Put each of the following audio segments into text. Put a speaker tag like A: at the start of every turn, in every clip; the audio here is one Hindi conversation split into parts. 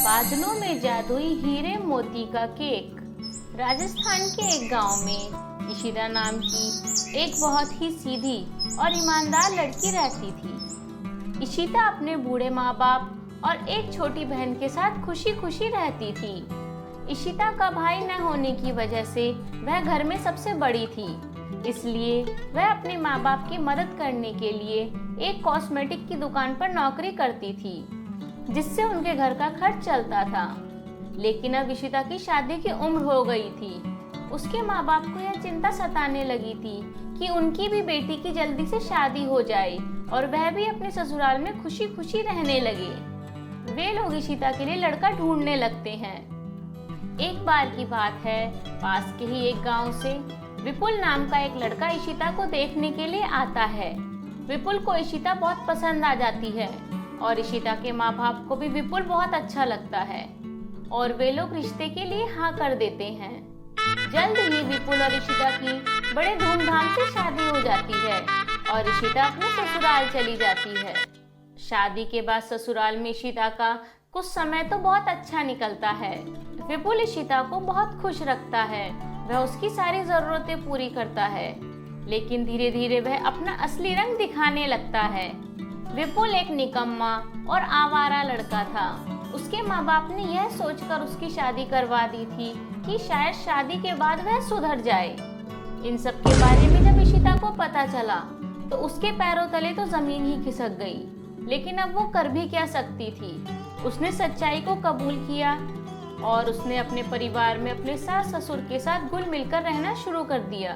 A: बादलों में जादुई हीरे मोती का केक। राजस्थान के एक गांव में इशिता नाम की एक बहुत ही सीधी और ईमानदार लड़की रहती थी। इशिता अपने बूढ़े माँ बाप और एक छोटी बहन के साथ खुशी खुशी रहती थी। इशिता का भाई न होने की वजह से वह घर में सबसे बड़ी थी, इसलिए वह अपने माँ बाप की मदद करने के लिए एक कॉस्मेटिक की दुकान पर नौकरी करती थी, जिससे उनके घर का खर्च चलता था। लेकिन अब इशिता की शादी की उम्र हो गई थी। उसके माँ बाप को यह चिंता सताने लगी थी कि उनकी भी बेटी की जल्दी से शादी हो जाए और वह भी अपने ससुराल में खुशी खुशी रहने लगे। वे लोग इशिता के लिए लड़का ढूंढने लगते हैं। एक बार की बात है, पास के ही एक गांव से विपुल नाम का एक लड़का इशिता को देखने के लिए आता है। विपुल को इशिता बहुत पसंद आ जाती है और इशिता के माँ बाप को भी विपुल बहुत अच्छा लगता है और वे लोग रिश्ते के लिए हाँ कर देते हैं। जल्द ही विपुल और इशिता की बड़े धूमधाम से शादी हो जाती है और इशिता अपने ससुराल चली जाती है। शादी के बाद ससुराल में इशिता का कुछ समय तो बहुत अच्छा निकलता है। विपुल इशिता को बहुत खुश रखता है, वह उसकी सारी जरूरतें पूरी करता है, लेकिन धीरे धीरे वह अपना असली रंग दिखाने लगता है। विपुल एक निकम्मा और आवारा लड़का था। उसके माँ बाप ने यह सोचकर उसकी शादी करवा दी थी कि शायद शादी के बाद वह सुधर जाए। इन सब के बारे में जब इशिता को पता चला तो उसके पैरों तले तो जमीन ही खिसक गई, लेकिन अब वो कर भी क्या सकती थी। उसने सच्चाई को कबूल किया और उसने अपने परिवार में अपने सास ससुर के साथ घुल मिलकर रहना शुरू कर दिया।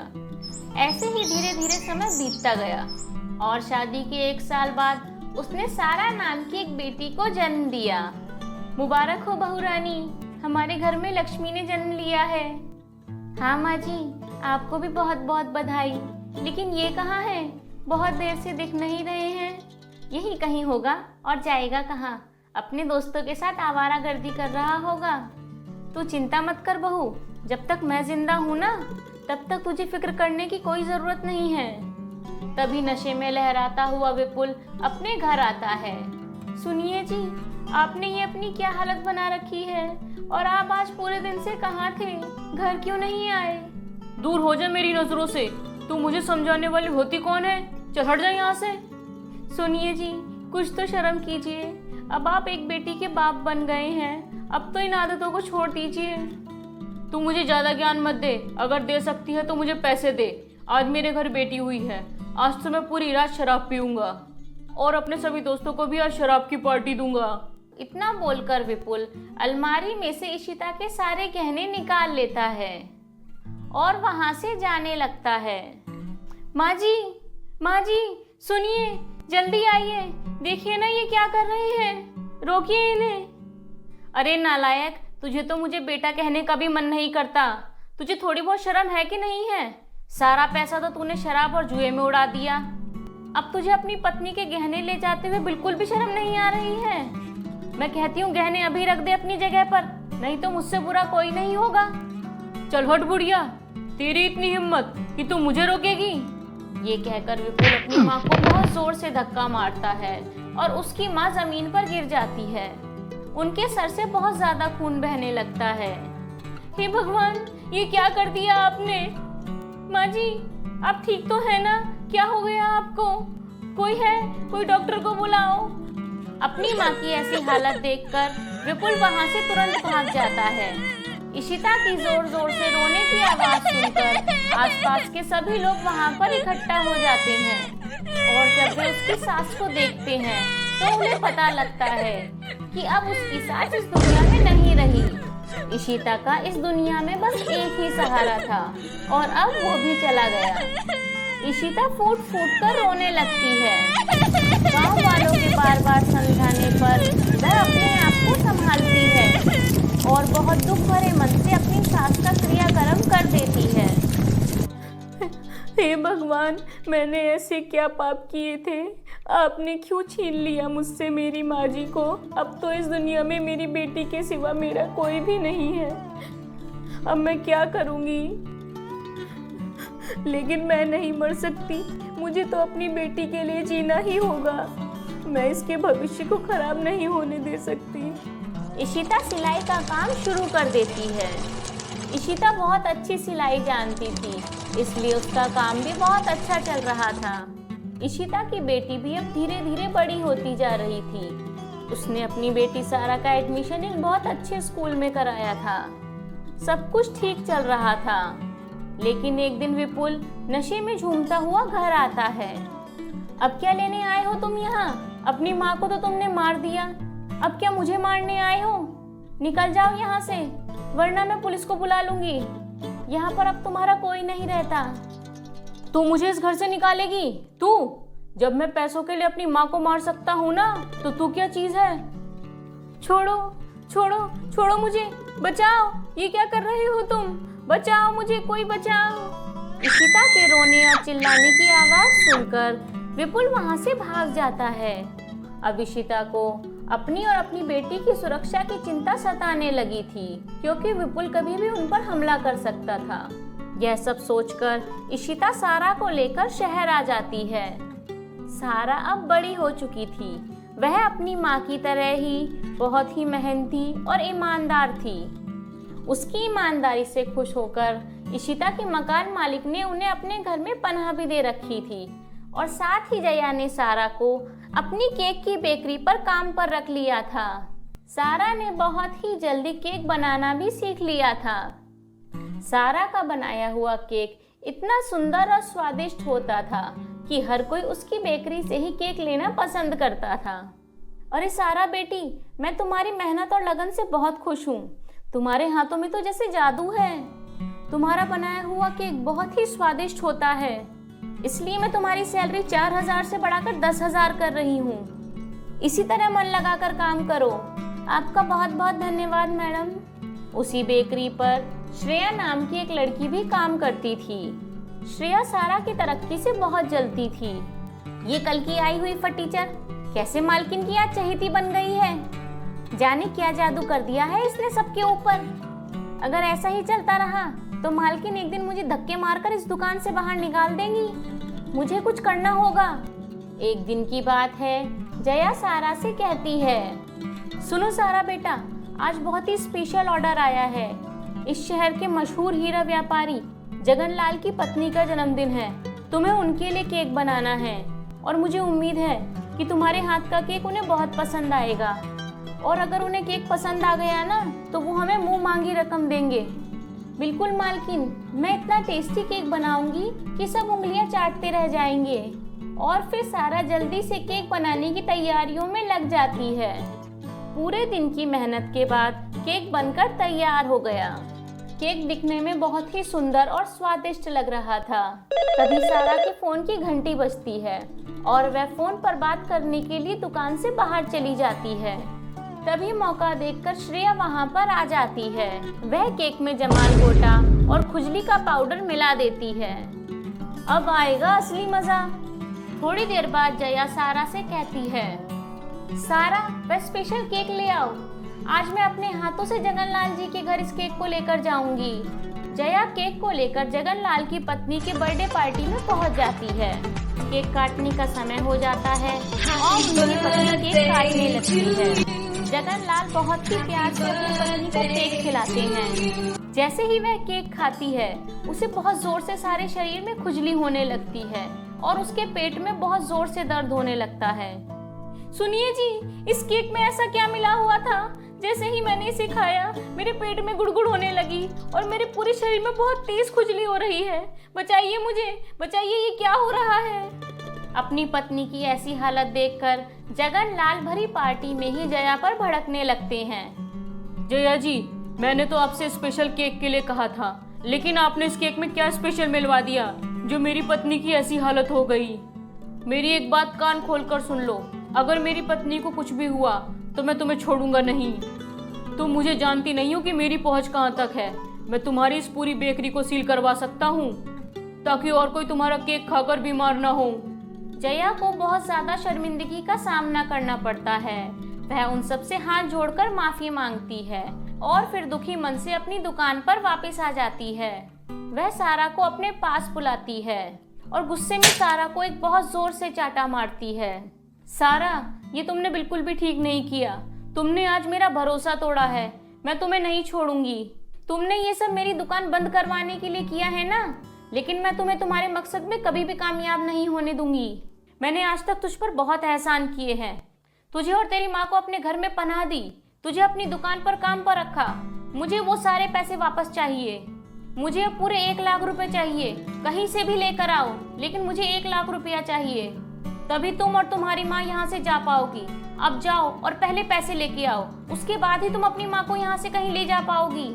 A: ऐसे ही धीरे धीरे समय बीतता गया और शादी के 1 साल बाद उसने सारा नाम की एक बेटी को जन्म दिया। मुबारक हो बहू रानी, हमारे घर में लक्ष्मी ने जन्म लिया है। हाँ माँ जी, आपको भी बहुत बहुत बधाई। लेकिन ये कहाँ है? बहुत देर से दिख नहीं रहे हैं। यही कहीं होगा और जाएगा कहाँ? अपने दोस्तों के साथ आवारागर्दी कर रहा होगा। तू चिंता मत कर बहू, जब तक मैं जिंदा हूँ ना, तब तक तुझे फिक्र करने की कोई जरूरत नहीं है। तभी नशे में लहराता हुआ विपुल अपने घर आता है। सुनिए जी, आपने ये अपनी क्या हालत बना रखी है और आप आज पूरे दिन से कहाँ थे? घर क्यों नहीं आए?
B: दूर हो जा मेरी नजरों से। तू मुझे समझाने वाली होती कौन है? चल हट जा यहाँ से।
A: सुनिए जी, कुछ तो शर्म कीजिए। अब आप एक बेटी के बाप बन गए हैं, अब तो इन आदतों को छोड़ दीजिए।
B: तू मुझे ज्यादा ज्ञान मत दे। अगर दे सकती है तो मुझे पैसे दे। आज मेरे घर बेटी हुई है, आज तो मैं पूरी रात शराब पीऊंगा और अपने सभी दोस्तों को भी आज शराब की पार्टी दूंगा।
A: इतना बोलकर विपुल अलमारी में से इशिता के सारे गहने निकाल लेता है और वहां से जाने लगता है। माँ जी, सुनिए, जल्दी आइए, देखिए ना ये क्या कर रहे हैं, रोकिए इन्हें।
B: अरे नालायक, तुझे तो मुझे बेटा कहने का भी मन नहीं करता। तुझे थोड़ी बहुत शर्म है कि नहीं है? सारा पैसा तो तूने शराब और जुए में उड़ा दिया। अब तुझे अपनी पत्नी के गहने ले जाते हुए बिल्कुल भी शर्म नहीं आ रही है? मैं कहती हूँ गहने अभी रख दे अपनी जगह पर, नहीं तो मुझसे बुरा कोई नहीं होगा। चल हट बुढ़िया, तेरी इतनी हिम्मत कि तू मुझे रोकेगी?
A: ये कहकर विपुल अपनी माँ को बहुत जोर से धक्का मारता है और उसकी माँ जमीन पर गिर जाती है। उनके सर से बहुत ज्यादा खून बहने लगता है।
B: हे भगवान, ये क्या कर दिया आपने? माँ जी, आप ठीक तो है ना? क्या हो गया आपको? कोई है? कोई डॉक्टर को बुलाओ।
A: अपनी माँ की ऐसी हालत देखकर विपुल वहां से तुरंत भाग जाता है। इशिता की जोर जोर से रोने की आवाज सुनकर आसपास के सभी लोग वहां पर इकट्ठा हो जाते हैं और जब वे उसकी सास को देखते हैं तो उन्हें पता लगता है कि अब उसकी सास इस दुनिया में नहीं रही। इशिता का इस दुनिया में बस एक ही सहारा था और अब वो भी चला गया। इशिता फूट फूट कर रोने लगती है। गांव वालों के बार बार समझाने पर वह अपने आप को संभालती है और बहुत दुख भरे मन से अपनी सास का क्रियाकर्म कर देती है।
B: हे भगवान, मैंने ऐसे क्या पाप किए थे? आपने क्यों छीन लिया मुझसे मेरी माँ जी को? अब तो इस दुनिया में मेरी बेटी के सिवा मेरा कोई भी नहीं है। अब मैं क्या करूँगी? लेकिन मैं नहीं मर सकती, मुझे तो अपनी बेटी के लिए जीना ही होगा। मैं इसके भविष्य को खराब नहीं होने दे सकती।
A: इशिता सिलाई का काम शुरू कर देती है। इशिता बहुत अच्छी सिलाई जानती थी, इसलिए उसका काम भी बहुत अच्छा चल रहा था। इशिता की बेटी भी अब धीरे धीरे बड़ी होती जा रही थी। उसने अपनी बेटी सारा का एडमिशन एक बहुत अच्छे स्कूल में कराया था। सब कुछ ठीक चल रहा था, लेकिन एक दिन विपुल नशे में झूमता हुआ घर आता है। अब क्या लेने आए हो तुम यहाँ? अपनी माँ को तो तुमने मार दिया, अब क्या मुझे मारने आए हो? निकल जाओ यहाँ से, वरना मैं पुलिस को बुला लूंगी। यहाँ पर अब तुम्हारा कोई नहीं रहता। तू मुझे इस घर से निकालेगी? तू? जब मैं पैसों के लिए अपनी माँ को मार सकता हूँ ना, तो तू क्या चीज है? छोड़ो छोड़ो छोड़ो मुझे, बचाओ! ये क्या कर रहे हो तुम? बचाओ मुझे, कोई बचाओ! इशिता के रोने और चिल्लाने की आवाज सुनकर विपुल वहां से भाग जाता है। अब इशिता को अपनी और अपनी बेटी की सुरक्षा की चिंता सताने लगी थी, क्योंकि विपुल कभी भी उन पर हमला कर सकता था। यह सब सोचकर इशिता सारा को लेकर शहर आ जाती है। सारा अब बड़ी हो चुकी थी। वह अपनी माँ की तरह ही बहुत ही मेहनती और ईमानदार थी। उसकी ईमानदारी से खुश होकर इशिता के मकान मालिक ने उन्हें अपने घर में पनाह भी दे रखी थी, और साथ ही जया ने सारा को अपनी केक की बेकरी पर काम पर रख लिया था। सारा ने बहुत ही जल्दी केक बनाना भी सीख लिया था। सारा का बनाया हुआ केक इतना सुंदर और स्वादिष्ट होता था कि हर कोई उसकी बेकरी से ही केक लेना पसंद करता था। अरे सारा बेटी, मैं तुम्हारी मेहनत और लगन से बहुत खुश हूँ। तुम्हारे हाथों में तो जैसे जादू है। तुम्हारा बनाया हुआ केक बहुत ही स्वादिष्ट होता है, इसलिए मैं तुम्हारी सैलरी 4,000 से बढ़ाकर 10,000 कर रही हूँ। इसी तरह मन लगाकर काम करो। आपका बहुत बहुत धन्यवाद मैडम। उसी बेकरी पर श्रेया नाम की एक लड़की भी काम करती थी। श्रेया सारा की तरक्की से बहुत जलती थी। ये कल की आई हुई फटीचर कैसे मालकिन की आज चहेती बन गई है। जाने क्या जादू कर दिया है इसने सबके ऊपर। अगर ऐसा ही चलता रहा तो मालकिन एक दिन मुझे धक्के मारकर इस दुकान से बाहर निकाल देंगी। मुझे कुछ करना होगा। एक दिन की बात है, जया सारा से कहती है, सुनो सारा बेटा, आज बहुत ही स्पेशल ऑर्डर आया है। इस शहर के मशहूर हीरा व्यापारी जगनलाल की पत्नी का जन्मदिन है। तुम्हें उनके लिए केक बनाना है, और मुझे उम्मीद है कि तुम्हारे हाथ का केक उन्हें बहुत पसंद आएगा। और अगर उन्हें केक पसंद आ गया ना, तो वो हमें मुंह मांगी रकम देंगे। बिल्कुल मालकिन, मैं इतना टेस्टी केक बनाऊंगी कि सब उंगलियां चाटते रह जाएंगे। और फिर सारा जल्दी से केक बनाने की तैयारियों में लग जाती है। पूरे दिन की मेहनत के बाद केक बनकर तैयार हो गया। केक दिखने में बहुत ही सुंदर और स्वादिष्ट लग रहा था। तभी सारा के फोन की घंटी बजती है और वह फोन पर बात करने के लिए दुकान से बाहर चली जाती है। तभी मौका देखकर श्रेया वहां पर आ जाती है। वह केक में जमाल गोटा और खुजली का पाउडर मिला देती है। अब आएगा असली मजा। थोड़ी देर बाद जया सारा से कहती है, सारा, वह स्पेशल केक ले आओ। आज मैं अपने हाथों से जगनलाल जी के घर इस केक को लेकर जाऊंगी। जया केक को लेकर जगनलाल की पत्नी के बर्थडे पार्टी में पहुंच जाती है। केक काटने का समय हो जाता है और उनकी पत्नी केक काटने लगती है। जगनलाल बहुत ही प्यार से अपनी पत्नी को केक खिलाते हैं। जैसे ही वह केक खाती है, उसे बहुत जोर से सारे शरीर में खुजली होने लगती है और उसके पेट में बहुत जोर से दर्द होने लगता है। सुनिए जी, इस केक में ऐसा क्या मिला हुआ था? जैसे ही मैंने इसे खाया, मेरे पेट में गुड़गुड़ होने लगी और मेरे पूरे शरीर में बहुत तेज खुजली हो रही है। बचाइए मुझे, बचाइए, ये क्या हो रहा है? अपनी पत्नी की ऐसी हालत देखकर जगनलाल भरी पार्टी में ही जया पर भड़कने लगते हैं। जया जी, मैंने तो आपसे स्पेशल केक के लिए कहा था, लेकिन आपने इस केक में क्या स्पेशल मिलवा दिया जो मेरी पत्नी की ऐसी हालत हो गई? मेरी एक बात कान खोलकर सुन लो, अगर मेरी पत्नी को कुछ भी हुआ तो मैं तुम्हें छोड़ूंगा नहीं। तुम मुझे जानती नहीं हो कि मेरी पहुंच कहां तक है। मैं तुम्हारी इस पूरी बेकरी को सील करवा सकता हूं, ताकि और कोई तुम्हारा केक खाकर बीमार ना हो। जया को बहुत ज्यादा शर्मिंदगी का सामना करना पड़ता है। वह उन सब से हाथ जोड़कर माफी मांगती है और फिर दुखी मन से अपनी दुकान पर वापस आ जाती है। वह सारा को अपने पास बुलाती है और गुस्से में सारा को एक बहुत जोर से चाटा मारती है। सारा, ये तुमने बिल्कुल भी ठीक नहीं किया।
B: तुमने आज मेरा भरोसा तोड़ा है, मैं तुम्हें नहीं छोड़ूंगी। तुमने ये सब मेरी दुकान बंद करवाने के लिए किया है ना, लेकिन मैं तुम्हें तुम्हारे मकसद में कभी भी कामयाब नहीं होने दूंगी। मैंने आज तक तुझ पर बहुत एहसान किए हैं। तुझे और तेरी माँ को अपने घर में पनाह दी, तुझे अपनी दुकान पर काम पर रखा। मुझे वो सारे पैसे वापस चाहिए। मुझे अब पूरे 1 लाख रुपए चाहिए। कहीं से भी लेकर आओ, लेकिन मुझे 1 लाख रुपया चाहिए। तभी तुम और तुम्हारी माँ यहाँ से जा पाओगी। अब जाओ और पहले पैसे लेके आओ, उसके बाद ही तुम अपनी माँ को यहाँ से कहीं ले जा पाओगी।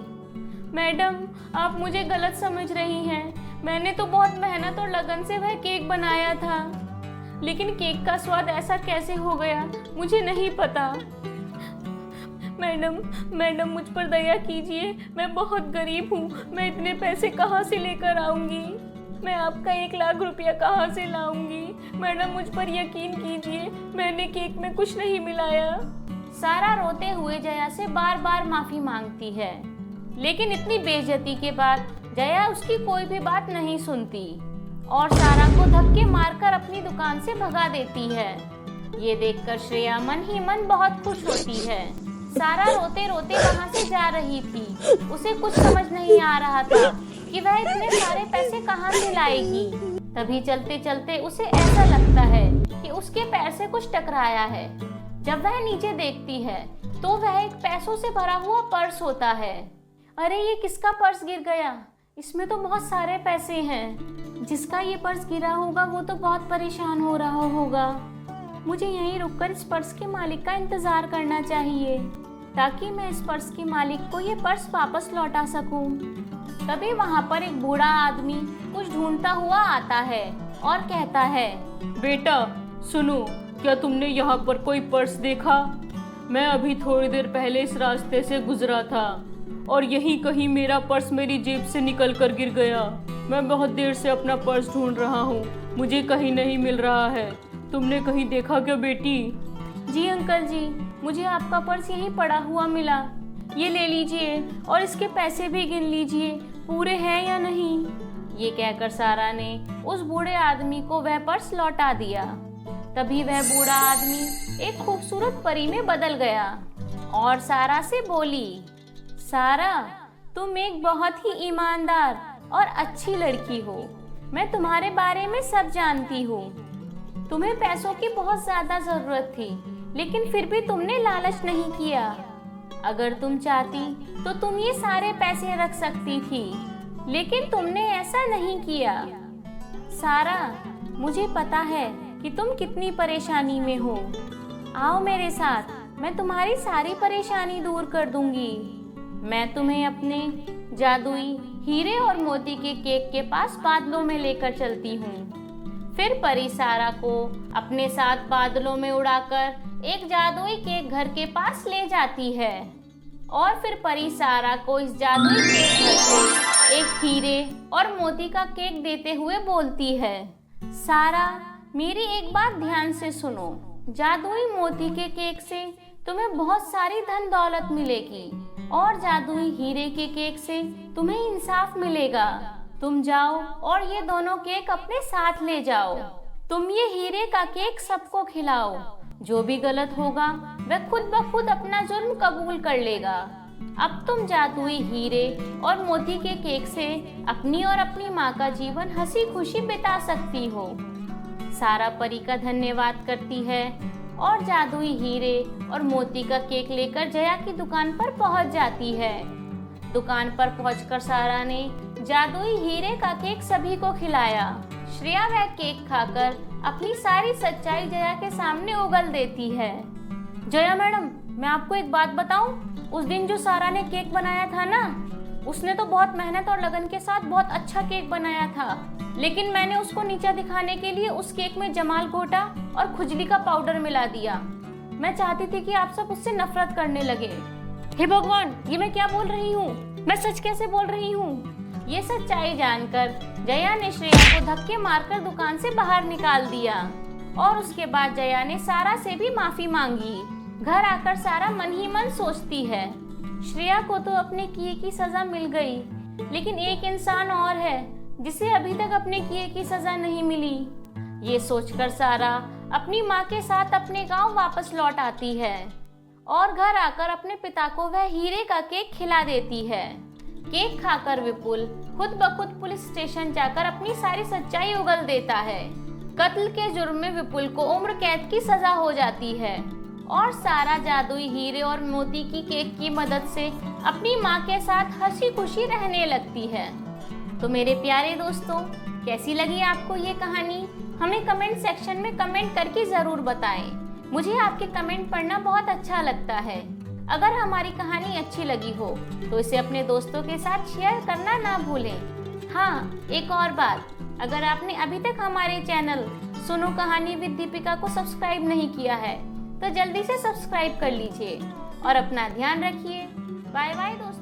B: मैडम, आप मुझे गलत समझ रही हैं। मैंने तो बहुत मेहनत और लगन से वह केक बनाया था, लेकिन केक का स्वाद ऐसा कैसे हो गया मुझे नहीं पता। मैडम मुझ पर दया कीजिए। मैं बहुत गरीब हूँ। मैं इतने पैसे कहाँ से लेकर आऊँगी? मैं आपका 1 लाख रुपया कहाँ से लाऊंगी? मैडम, मुझ पर यकीन कीजिए, मैंने केक में कुछ नहीं मिलाया। सारा रोते हुए जया से बार बार माफी मांगती है, लेकिन इतनी बेइज्जती के बाद जया उसकी कोई भी बात नहीं सुनती और सारा को धक्के मारकर अपनी दुकान से भगा देती है। ये देखकर श्रेया मन ही मन बहुत खुश होती है। सारा रोते रोते वहाँ से जा रही थी। उसे कुछ समझ नहीं आ रहा था कि वह इतने सारे पैसे कहाँ से लाएगी। तभी चलते चलते उसे ऐसा लगता है कि उसके पैर से कुछ टकराया है। जब वह नीचे देखती है तो वह एक पैसों से भरा हुआ पर्स होता है। अरे, ये किसका पर्स गिर गया? इसमें तो बहुत सारे पैसे हैं। जिसका ये पर्स गिरा होगा वो तो बहुत परेशान हो रहा होगा। मुझे यहीं रुककर इस पर्स के मालिक का इंतजार करना चाहिए, ताकि मैं इस पर्स के मालिक को ये पर्स वापस लौटा सकूं। तभी वहाँ पर एक बूढ़ा आदमी कुछ ढूंढता हुआ आता है और कहता है, बेटा सुनो, क्या तुमने यहाँ पर कोई पर्स देखा? मैं अभी थोड़ी देर पहले इस रास्ते से गुजरा था और यहीं कहीं मेरा पर्स मेरी जेब से निकल कर गिर गया। मैं बहुत देर से अपना पर्स ढूंढ रहा हूँ, मुझे कहीं नहीं मिल रहा है। तुमने कहीं देखा क्या बेटी? जी अंकल जी, मुझे आपका पर्स यहीं पड़ा हुआ मिला। ये ले लीजिए और इसके पैसे भी गिन लीजिए, पूरे हैं या नहीं। ये कहकर सारा ने उस बूढ़े आदमी को वह पर्स लौटा दिया। तभी वह बूढ़ा आदमी एक खूबसूरत परी में बदल गया और सारा से बोली, सारा, तुम एक बहुत ही ईमानदार और अच्छी लड़की हो। मैं तुम्हारे बारे में सब जानती हूँ। तुम्हें पैसों की बहुत ज्यादा जरूरत थी, लेकिन फिर भी तुमने लालच नहीं किया। अगर तुम चाहती तो तुम ये सारे पैसे रख सकती थी, लेकिन तुमने ऐसा नहीं किया। सारा, मुझे पता है कि तुम कितनी परेशानी में हो। आओ मेरे साथ, मैं तुम्हारी सारी परेशानी दूर कर दूंगी। मैं तुम्हें अपने जादुई हीरे और मोती के केक के पास बादलों में लेकर चलती हूँ। फिर परी सारा को अपने साथ बादलों में उड़ाकर एक जादुई केक घर के पास ले जाती है और फिर परी सारा को इस जादुई केक घर से एक हीरे और मोती का केक देते हुए बोलती है, सारा, मेरी एक बात ध्यान से सुनो। जादुई मोती के केक से तुम्हें बहुत सारी धन दौलत मिलेगी और जादुई हीरे के केक से तुम्हें इंसाफ मिलेगा। तुम जाओ और ये दोनों केक अपने साथ ले जाओ। तुम ये हीरे का केक सबको खिलाओ। जो भी गलत होगा वह खुद ब खुद अपना जुर्म कबूल कर लेगा। अब तुम जादुई हीरे और मोती के केक से अपनी और अपनी माँ का जीवन हंसी खुशी बिता सकती हो। सारा परी का धन्यवाद करती है और जादुई हीरे और मोती का केक लेकर जया की दुकान पर पहुंच जाती है। दुकान पर पहुंचकर सारा ने जादुई हीरे का केक सभी को खिलाया। श्रेया वह केक खाकर अपनी सारी सच्चाई जया के सामने उगल देती है। जया मैडम, मैं आपको एक बात बताऊं, उस दिन जो सारा ने केक बनाया था ना, उसने तो बहुत मेहनत और लगन के साथ बहुत अच्छा केक बनाया था, लेकिन मैंने उसको नीचा दिखाने के लिए उस केक में जमाल घोटा और खुजली का पाउडर मिला दिया। मैं चाहती थी कि आप सब उससे नफरत करने लगे। हे भगवान, ये मैं क्या बोल रही हूँ? मैं सच कैसे बोल रही हूँ? ये सच्चाई जानकर जया ने श्रेया को धक्के मारकर दुकान से बाहर निकाल दिया और उसके बाद जया ने सारा से भी माफी मांगी। घर आकर सारा मन ही मन सोचती है, श्रेया को तो अपने किए की सजा मिल गई, लेकिन एक इंसान और है जिसे अभी तक अपने किए की सजा नहीं मिली। ये सोचकर सारा अपनी माँ के साथ अपने गांव वापस लौट आती है और घर आकर अपने पिता को वह हीरे का केक खिला देती है। केक खाकर विपुल खुद ब खुद पुलिस स्टेशन जाकर अपनी सारी सच्चाई उगल देता है। कत्ल के जुर्म में विपुल को उम्र कैद की सजा हो जाती है और सारा जादुई हीरे और मोती की केक की मदद से अपनी माँ के साथ हंसी खुशी रहने लगती है। तो मेरे प्यारे दोस्तों, कैसी लगी आपको ये कहानी? हमें कमेंट सेक्शन में कमेंट करके ज़रूर बताएं। मुझे आपके कमेंट पढ़ना बहुत अच्छा लगता है। अगर हमारी कहानी अच्छी लगी हो तो इसे अपने दोस्तों के साथ शेयर करना ना भूलें। हाँ, एक और बात, अगर आपने अभी तक हमारे चैनल सुनो कहानी विद दीपिका को सब्सक्राइब नहीं किया है तो जल्दी से सब्सक्राइब कर लीजिए और अपना ध्यान रखिए। बाय बाय दोस्तों।